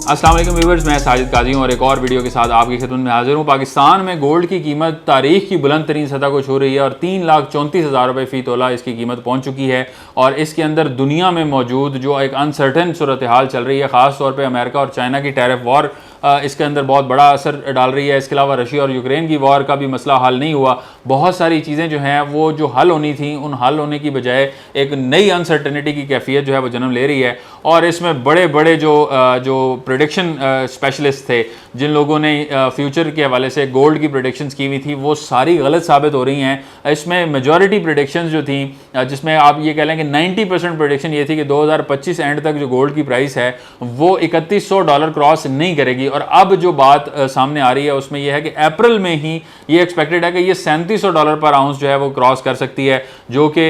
अस्सलाम वालेकुम व्यूअर्स, मैं साजिद काजी हूँ और एक और वीडियो के साथ आपकी खिदमत में हाजिर हूँ। पाकिस्तान में गोल्ड की कीमत तारीख की बुलंद तरीन सतह को छू रही है और 3,34,000 रुपये फ़ी तोला इसकी कीमत पहुँच चुकी है। और इसके अंदर दुनिया में मौजूद जो एक अनसर्टन सूरत हाल चल रही है, ख़ास तौर पर अमेरिका और चाइना की टैरिफ वॉर इसके अंदर बहुत बड़ा असर डाल रही है। इसके अलावा रशिया और यूक्रेन की वॉर का भी मसला हल नहीं हुआ। बहुत सारी चीज़ें जो हैं वो जो हल होनी थी, उन हल होने की बजाय एक नई अनसर्टनिटी की कैफियत जो है वो जन्म ले रही है। और इसमें बड़े बड़े जो प्रेडिक्शन स्पेशलिस्ट थे, जिन लोगों ने फ्यूचर के हवाले से गोल्ड की प्रेडिक्शंस की हुई थी, वो सारी गलत साबित हो रही हैं। इसमें मेजॉरिटी प्रेडिक्शंस जो थी, जिसमें आप ये कह लें कि 90% प्रेडिक्शन ये थी कि 2025 एंड तक जो गोल्ड की प्राइस है वो $3100 क्रॉस नहीं करेगी। और अब जो बात सामने आ रही है उसमें यह है कि अप्रैल में ही ये एक्सपेक्टेड है कि ये $3700 पर आउंस जो है वो क्रॉस कर सकती है, जो कि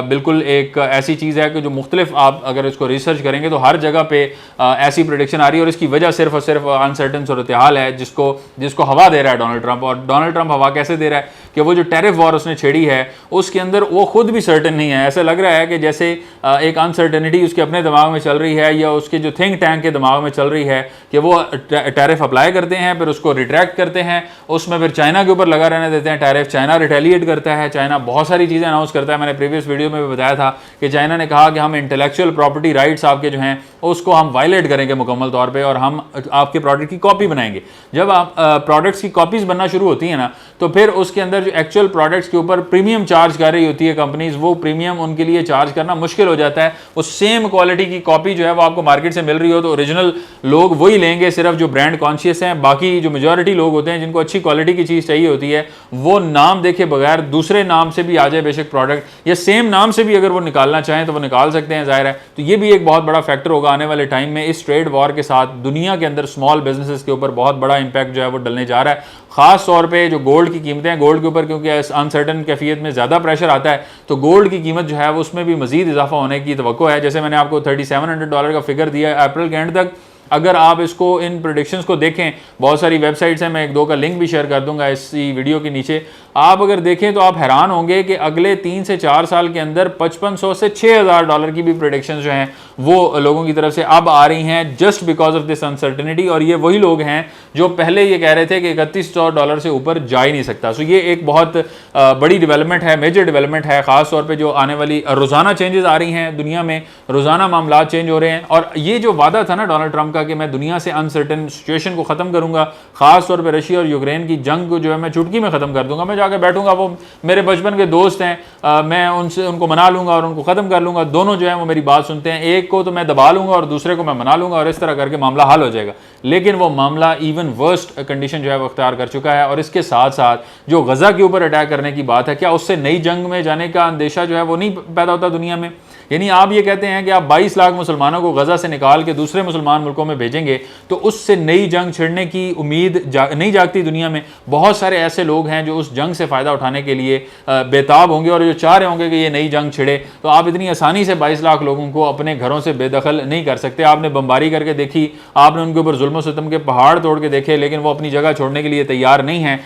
बिल्कुल एक ऐसी चीज़ है कि जो मुख्तलिफ आप अगर इसको रिसर्च करेंगे तो हर जगह पे ऐसी प्रेडिक्शन आ रही है। और इसकी वजह सिर्फ और सिर्फ अनसर्टन सूरत हाल है जिसको हवा दे रहा है डोनाल्ड ट्रंप। और डोनाल्ड ट्रंप हवा कैसे दे रहा है कि वो जो टैरिफ वॉर उसने छेड़ी है उसके अंदर वो खुद भी सर्टन नहीं है। ऐसा लग रहा है कि जैसे एक अनसर्टनिटी उसके अपने दिमाग में चल रही है या उसके जो थिंक टैंक के दिमाग में चल रही है कि वो टैरिफ अप्लाई करते हैं, फिर उसको रिट्रैक्ट करते हैं, उसमें फिर चाइना के ऊपर लगा रहने देते हैं टैरिफ। चाइना रिटेलिएट करता है, चाइना बहुत सारी चीज़ें अनाउंस करता है। मैंने प्रीवियस वीडियो में भी बताया था कि चाइना ने कहा कि हम इंटेलेक्चुअल प्रॉपर्टी राइट्स आपके जो हैं उसको हम वायलेट करेंगे मुकम्मल तौर पे और हम आपके प्रोडक्ट की कॉपी बनाएंगे। जब आप प्रोडक्ट्स की कॉपीज़ बनना शुरू होती है ना, तो फिर उसके अंदर जो एक्चुअल प्रोडक्ट्स के ऊपर प्रीमियम चार्ज कर रही होती है कंपनीज, वो प्रीमियम उनके लिए चार्ज करना मुश्किल हो जाता है। वो सेम क्वालिटी की कॉपी जो है वो आपको मार्केट से मिल रही हो तो ओरिजिनल लोग वही लेंगे, सिर्फ जो ब्रांड कॉन्शियस हैं। बाकी जो मेजॉरिटी लोग होते हैं जिनको अच्छी क्वालिटी की चीज़ चाहिए होती है, वो नाम देखे बगैर दूसरे नाम से भी आ जाए बेशक प्रोडक्ट, या सेम नाम से भी अगर वो निकालना चाहें तो वो निकाल सकते हैं, जाहिर है। तो ये भी एक बहुत बड़ा फैक्टर होगा आने वाले टाइम में। इस ट्रेड वॉर के साथ दुनिया के अंदर स्मॉल बिजनेसेस के ऊपर बहुत बड़ा इंपैक्ट जो है वो डलने जा रहा है। खास तौर पे जो गोल्ड की कीमतें हैं, गोल्ड के ऊपर क्योंकि अनसर्टन कैफियत में ज़्यादा प्रेशर आता है तो गोल्ड की कीमत जो है वो उसमें भी मजीद इजाफा होने की तवक्को है। जैसे मैंने आपको $3700 का फिगर दिया है अप्रैल के एंड तक। अगर आप इसको इन प्रेडिक्शंस को देखें, बहुत सारी वेबसाइट्स हैं, मैं एक दो का लिंक भी शेयर कर दूंगा इसी वीडियो के नीचे। आप अगर देखें तो आप हैरान होंगे कि अगले 3 से 4 साल के अंदर $5500 से $6000 की भी प्रेडिक्शंस जो हैं वो लोगों की तरफ से अब आ रही हैं, just because of this uncertainty. और ये वही लोग हैं जो पहले ये कह रहे थे कि $3100 से ऊपर जा ही नहीं सकता। सो ये एक बहुत बड़ी डेवलपमेंट है, मेजर डेवलपमेंट है, खास तौर पर जो आने वाली रोज़ाना चेंजेस आ रही हैं दुनिया में, रोज़ाना मामला चेंज हो रहे हैं। और ये जो वादा था ना डोनाल्ड ट्रंप का कि मैं दुनिया से अनसर्टेन सिचुएशन को ख़त्म करूंगा, खास तौर पर रशिया और यूक्रेन की जंग को जो है मैं चुटकी में ख़त्म कर दूंगा, मैं जाकर बैठूंगा, वो मेरे बचपन के दोस्त हैं, मैं उनको मना लूंगा और उनको ख़त्म कर लूंगा। दोनों जो है वो मेरी बात सुनते हैं, एक को तो मैं दबा लूंगा और दूसरे को मैं मना लूंगा और इस तरह करके मामला हल हो जाएगा। लेकिन वो मामला इवन वर्स्ट कंडीशन जो है वो अख्तियार कर चुका है। और इसके साथ साथ जो गजा के ऊपर अटैक करने की बात है, क्या उससे नई जंग में जाने का अंदेशा जो है वो नहीं पैदा होता दुनिया में? यानी आप ये कहते हैं कि आप 22 लाख मुसलमानों को गजा से निकाल के दूसरे मुसलमान मुल्कों में भेजेंगे तो उससे नई जंग छिड़ने की उम्मीद नहीं जागती दुनिया में। बहुत सारे ऐसे लोग हैं जो उस जंग से फ़ायदा उठाने के लिए बेताब होंगे और जो चाह रहे होंगे कि ये नई जंग छिड़े। तो आप इतनी आसानी से 22 लाख लोगों को अपने घरों से बेदखल नहीं कर सकते। आपने बमबारी करके देखी, आपने उनके ऊपर जुल्म सितम के पहाड़ तोड़ के देखे, लेकिन वो अपनी जगह छोड़ने के लिए तैयार नहीं हैं।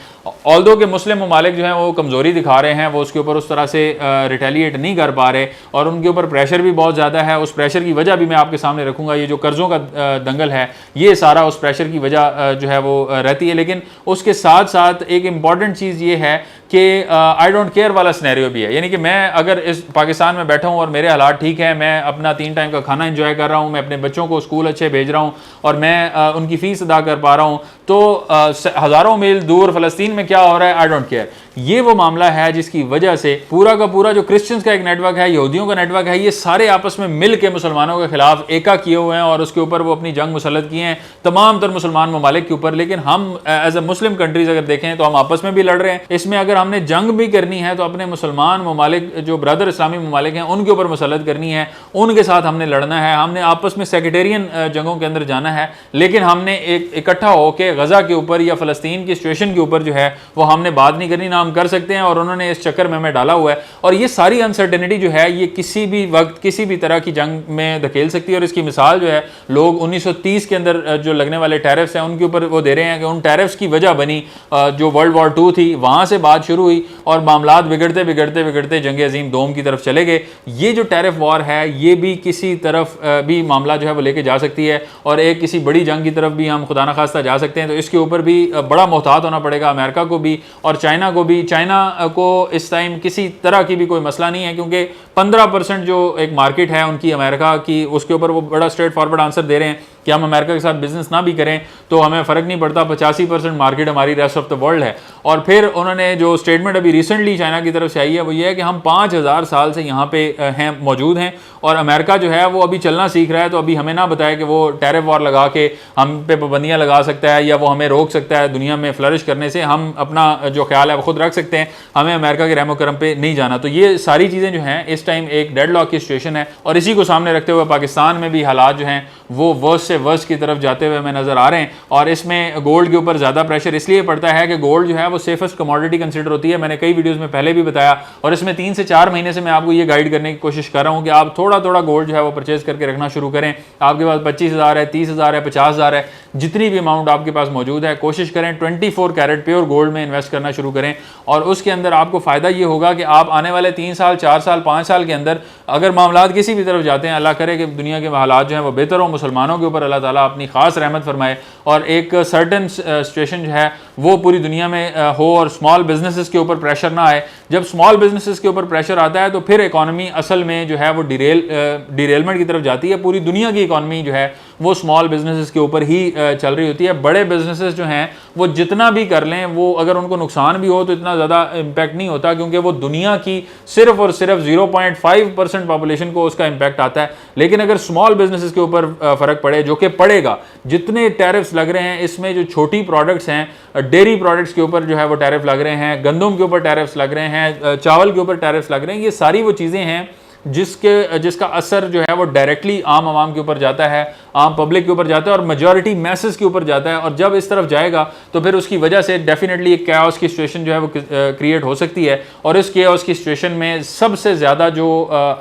ऑल्दो के मुस्लिम ममालिक जो हैं वो कमज़ोरी दिखा रहे हैं, वो उसके ऊपर उस तरह से रिटेलिएट नहीं कर पा रहे और उनके ऊपर प्रेशर भी बहुत ज़्यादा है। उस प्रेशर की वजह भी मैं आपके सामने रखूंगा। ये जो कर्ज़ों का दंगल है, ये सारा उस प्रेशर की वजह जो है वो रहती है। लेकिन उसके साथ साथ एक इम्पॉर्टेंट चीज़ ये है कि आई डोंट केयर वाला सिनेरियो भी है। यानी कि मैं अगर इस पाकिस्तान में बैठा हूँ और मेरे हालात ठीक है, मैं अपना 3 टाइम का खाना एंजॉय कर रहा हूँ, मैं अपने बच्चों को स्कूल अच्छे भेज रहा हूँ और मैं उनकी फ़ीस अदा कर पा रहा हूँ, तो हज़ारों मील दूर फ़लस्तीन में क्या हो रहा है, आई डोंट केयर। ये वो मामला है जिसकी वजह से पूरा का पूरा जो क्रिश्चियंस का एक नेटवर्क है, यहूदियों का नेटवर्क है, ये सारे आपस में मिल के मुसलमानों के खिलाफ एका किए हुए हैं और उसके ऊपर वो अपनी जंग मुसल्लत किए हैं तमाम तर मुसलमान ममालिक के ऊपर। लेकिन हम एज ए मुस्लिम कंट्रीज अगर देखें तो हम आपस में भी लड़ रहे हैं। इसमें अगर हमने जंग भी करनी है तो अपने मुसलमान ममालिक जो ब्रदर इस्लामी ममालिक हैं उनके ऊपर मुसल्लत करनी है, उनके साथ हमने लड़ना है, हमने आपस में सेक्रेटेरियन जंगों के अंदर जाना है। लेकिन हमने एक इकट्ठा होकर गजा के ऊपर या फ़लस्तीन की सिचुएशन के ऊपर जो है वो हमने बात नहीं करनी, ना हम कर सकते हैं। और उन्होंने इस चक्कर में हमें डाला हुआ है। और ये सारी अनसर्टेनिटी जो है ये किसी भी वक्त किसी भी तरह की जंग में धकेल सकती है। और इसकी मिसाल जो है लोग 1930 के अंदर जो लगने वाले टैरिफ्स हैं उनके ऊपर वो दे रहे हैं कि उन टैरिफ्स की वजह बनी जो वर्ल्ड वॉर 2 थी, वहाँ से बात शुरू हुई और मामलात बिगड़ते बिगड़ते बिगड़ते जंग अजीम दोम की तरफ चले गए। ये जो टैरिफ वॉर है ये भी किसी तरफ भी मामला जो है वो लेके जा सकती है और एक किसी बड़ी जंग की तरफ भी हम खुदा न खास्ता जा सकते हैं। तो इसके ऊपर भी बड़ा मोहतात होना पड़ेगा अमेरिका को भी और चाइना को भी। चाइना को इस टाइम किसी तरह की भी कोई मसला नहीं है क्योंकि 15% जो एक मार्केट है उनकी अमेरिका की, उसके ऊपर वो बड़ा स्ट्रेट फॉरवर्ड आंसर दे रहे हैं कि हम अमेरिका के साथ बिजनेस ना भी करें तो हमें फ़र्क नहीं पड़ता, 85% मार्केट हमारी रेस्ट ऑफ द वर्ल्ड है। और फिर उन्होंने जो स्टेटमेंट अभी रिसेंटली चाइना की तरफ से आई है वो ये है कि हम 5000 साल से यहाँ पे हैं, मौजूद हैं और अमेरिका जो है वो अभी चलना सीख रहा है। तो अभी हमें ना बताया कि वो टैरिफ वॉर लगा के हम पे पाबंदियाँ लगा सकता है या वो हमें रोक सकता है दुनिया में फ्लरिश करने से। हम अपना जो ख्याल है वो खुद रख सकते हैं, हमें अमेरिका के रहमो करम पे नहीं जाना। तो ये सारी चीज़ें जो हैं इस टाइम एक डेडलॉक की सिचुएशन है और इसी को सामने रखते हुए पाकिस्तान में भी हालात जो हैं वो वर्स्ट से वर्स्ट की तरफ जाते हुए हमें नजर आ रहे हैं। और इसमें गोल्ड के ऊपर ज़्यादा प्रेशर इसलिए पड़ता है कि गोल्ड जो है वो सेफेस्ट कमोडिटी कंसिडर होती है। मैंने कई वीडियोस में पहले भी बताया और इसमें 3 से 4 महीने से मैं आपको ये गाइड करने की कोशिश कर रहा हूँ कि आप थोड़ा थोड़ा गोल्ड जो है वो परचेज करके रखना शुरू करें। आपके पास 25,000 है, 30,000 है, 50,000 है, जितनी भी अमाउंट आपके पास मौजूद है कोशिश करें 24 कैरेट प्योर गोल्ड में इन्वेस्ट करना शुरू करें। और उसके अंदर आपको फ़ायदा ये होगा कि आप आने वाले 3 साल, 4 साल, 5 साल के अंदर अगर मामलात किसी भी तरफ जाते हैं, अल्लाह करे कि दुनिया के हालात जो हैं वो बेहतर हो, मुसलमानों के ऊपर अल्लाह ताला अपनी खास रहमत फरमाए और एक सर्टन सिचुएशन जो है वो पूरी दुनिया में हो और स्मॉल बिजनेसेस के ऊपर प्रेशर ना आए। जब स्मॉल बिजनेसेस के ऊपर प्रेशर आता है तो फिर इकॉनमी असल में जो है वो डिरेलमेंट की तरफ जाती है। पूरी दुनिया की इकॉनमी जो है वो स्मॉल बिजनेसेस के ऊपर ही चल रही होती है। बड़े बिजनेसेस जो हैं वो जितना भी कर लें वो अगर उनको नुकसान भी हो तो इतना ज़्यादा इम्पैक्ट नहीं होता क्योंकि वो दुनिया की सिर्फ और सिर्फ 0.5% पॉपुलेशन को उसका इम्पैक्ट आता है। लेकिन अगर स्मॉल बिजनेसेस के ऊपर फ़र्क पड़े, जो कि पड़ेगा, जितने टैरिफ्स लग रहे हैं इसमें जो छोटी प्रोडक्ट्स हैं, डेयरी प्रोडक्ट्स के ऊपर जो है वो टैरिफ लग रहे हैं, गंदम के ऊपर टैरिफ्स लग रहे हैं, चावल के ऊपर टैरिफ्स लग रहे हैं, ये सारी वो चीज़ें हैं जिसका असर जो है वो डायरेक्टली आम आवाम के ऊपर जाता है, आम पब्लिक के ऊपर जाता है और मेजॉरिटी मैसेस के ऊपर जाता है। और जब इस तरफ जाएगा तो फिर उसकी वजह से डेफिनेटली एक कैओस की सिचुएशन जो है वो क्रिएट हो सकती है। और इस कैओस की सिचुएशन में सबसे ज़्यादा जो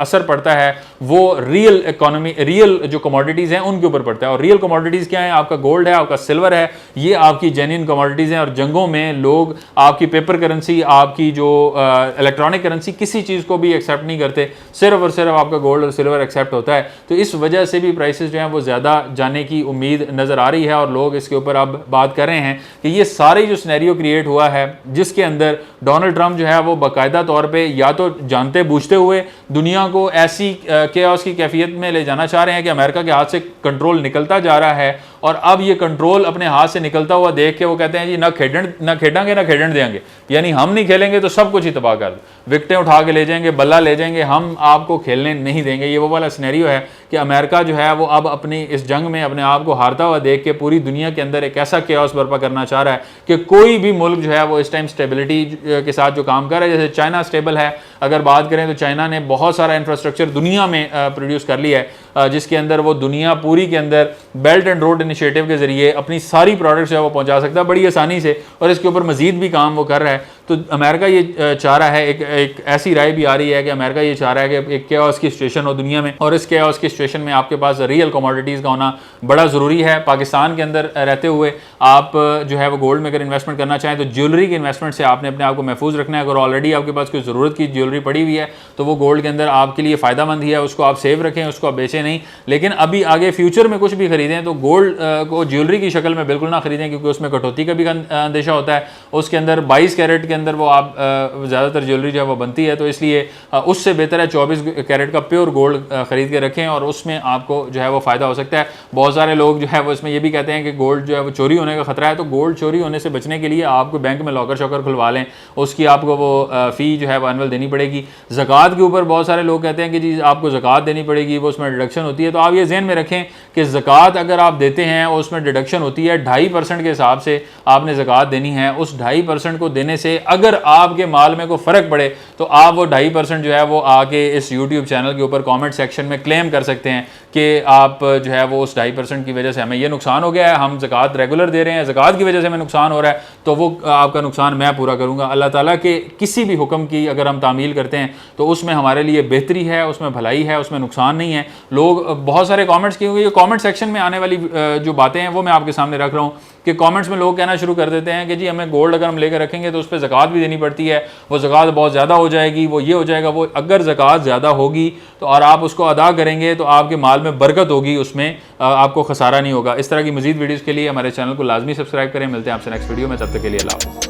असर पड़ता है वो रियल इकोनॉमी, रियल जो कमोडिटीज़ हैं उनके ऊपर पड़ता है। और रियल कमोडिटीज़ क्या है? आपका गोल्ड है, आपका सिल्वर है, ये आपकी जेन्युइन कमोडिटीज़ हैं। और जंगों में लोग आपकी पेपर करेंसी, आपकी जो इलेक्ट्रॉनिक करेंसी, किसी चीज़ को भी एक्सेप्ट नहीं करते, सिर्फ और सिर्फ आपका गोल्ड और सिल्वर एक्सेप्ट होता है। तो इस वजह से भी प्राइसेस जो हैं वो ज़्यादा जाने की उम्मीद नज़र आ रही है और लोग इसके ऊपर अब बात कर रहे हैं कि ये सारी जो सिनेरियो क्रिएट हुआ है जिसके अंदर डोनाल्ड ट्रंप जो है वो बाकायदा तौर पे या तो जानते बूझते हुए दुनिया को ऐसी केओस की कैफियत में ले जाना चाह रहे हैं कि अमेरिका के हाथ से कंट्रोल निकलता जा रहा है और अब ये कंट्रोल अपने हाथ से निकलता हुआ देख के वो कहते हैं जी ना खेडेंगे ना खेडन देंगे, यानी हम नहीं खेलेंगे तो सब कुछ ही तबाह कर दो, विकटें उठा के ले जाएंगे, बल्ला ले जाएंगे, हम आपको खेलने नहीं देंगे। ये वो वाला सिनेरियो है कि अमेरिका जो है वो अब अपनी इस जंग में अपने आप को हारता हुआ देख के पूरी दुनिया के अंदर एक ऐसा केओस बर्पा करना चाह रहा है कि कोई भी मुल्क जो है वो इस टाइम स्टेबिलिटी के साथ जो काम कर रहा है, जैसे चाइना स्टेबल है, अगर बात करें तो चाइना ने बहुत सारा इंफ्रास्ट्रक्चर दुनिया में प्रोड्यूस कर लिया है जिसके अंदर वो दुनिया पूरी के अंदर बेल्ट एंड रोड इनिशिएटिव के जरिए अपनी सारी प्रोडक्ट्स जो है वो पहुंचा सकता है बड़ी आसानी से और इसके ऊपर मजीद भी काम वो कर रहा है। तो अमेरिका ये चाह रहा है, एक ऐसी राय भी आ रही है कि अमेरिका ये चाह रहा है कि एक केओस की सिचुएशन हो दुनिया में और इस केओस की सिचुएशन में आपके पास रियल कमोडिटीज़ का होना बड़ा ज़रूरी है। पाकिस्तान के अंदर रहते हुए आप जो है वो गोल्ड में अगर इन्वेस्टमेंट करना चाहें तो ज्वेलरी के इन्वेस्टमेंट से आपने अपने आप को महफूज रखना है। अगर ऑलरेडी आपके पास कोई ज़रूरत की ज्वेलरी पड़ी हुई है तो वो गोल्ड के अंदर आपके लिए फ़ायदेमंद ही है, उसको आप सेव रखें, उसको आप बेचें नहीं। लेकिन अभी आगे फ्यूचर में कुछ भी खरीदें तो गोल्ड को ज्वेलरी की शक्ल में बिल्कुल ना खरीदें क्योंकि उसमें कटौती का भी अंदेशा होता है। उसके अंदर 22 कैरेट के अंदर वो आप ज़्यादातर ज्वेलरी जो है वो बनती है, तो इसलिए उससे बेहतर है 24 कैरेट का प्योर गोल्ड खरीद के रखें और उसमें आपको जो है वो फ़ायदा हो सकता है। बहुत सारे लोग जो है वो इसमें ये भी कहते हैं कि गोल्ड जो है वो चोरी होने का खतरा है, तो गोल्ड चोरी होने से बचने के लिए आपको बैंक में लॉकर शॉकर खुलवा लें, उसकी आपको वो फ़ी जो है वो एनुअल देनी पड़ेगी। ज़कात के ऊपर बहुत सारे लोग कहते हैं कि जी आपको ज़कात देनी पड़ेगी, वो उसमें डिडक्शन होती है। तो आप ये ज़हन में रखें कि ज़कात अगर आप देते हैं उसमें डिडक्शन होती है 2.5% के हिसाब से आपने ज़कात देनी है। उस 2.5% को देने से अगर आपके माल में कोई फ़र्क पड़े तो आप वो 2.5% जो है वो आके इस यूट्यूब चैनल के ऊपर कमेंट सेक्शन में क्लेम कर सकते हैं कि आप जो है वो उस 2.5% की वजह से हमें ये नुकसान हो गया है, हम ज़कात रेगुलर दे रहे हैं, ज़कात की वजह से हमें नुकसान हो रहा है, तो वो आपका नुकसान मैं पूरा करूँगा। अल्लाह ताला के किसी भी हुक्म की अगर हम तामील करते हैं तो उसमें हमारे लिए बेहतरी है, उसमें भलाई है, उसमें नुकसान नहीं है। लोग बहुत सारे कॉमेंट्स, क्योंकि ये कॉमेंट सेक्शन में आने वाली जो बातें हैं वो मैं आपके सामने रख रहा हूँ कि कमेंट्स में लोग कहना शुरू कर देते हैं कि जी हमें गोल्ड अगर हम लेकर रखेंगे तो उस पर ज़कात भी देनी पड़ती है, वो ज़कात बहुत ज़्यादा हो जाएगी, वो ये हो जाएगा वो। अगर ज़कात ज़्यादा होगी तो और आप उसको अदा करेंगे तो आपके माल में बरकत होगी, उसमें आपको खसारा नहीं होगा। इस तरह की मज़ीद वीडियोज़ के लिए हमारे चैनल को लाजमी सब्सक्राइब करें। मिलते हैं आपसे नेक्स्ट वीडियो में, तब तक के लिए अल्लाह हाफ़िज़।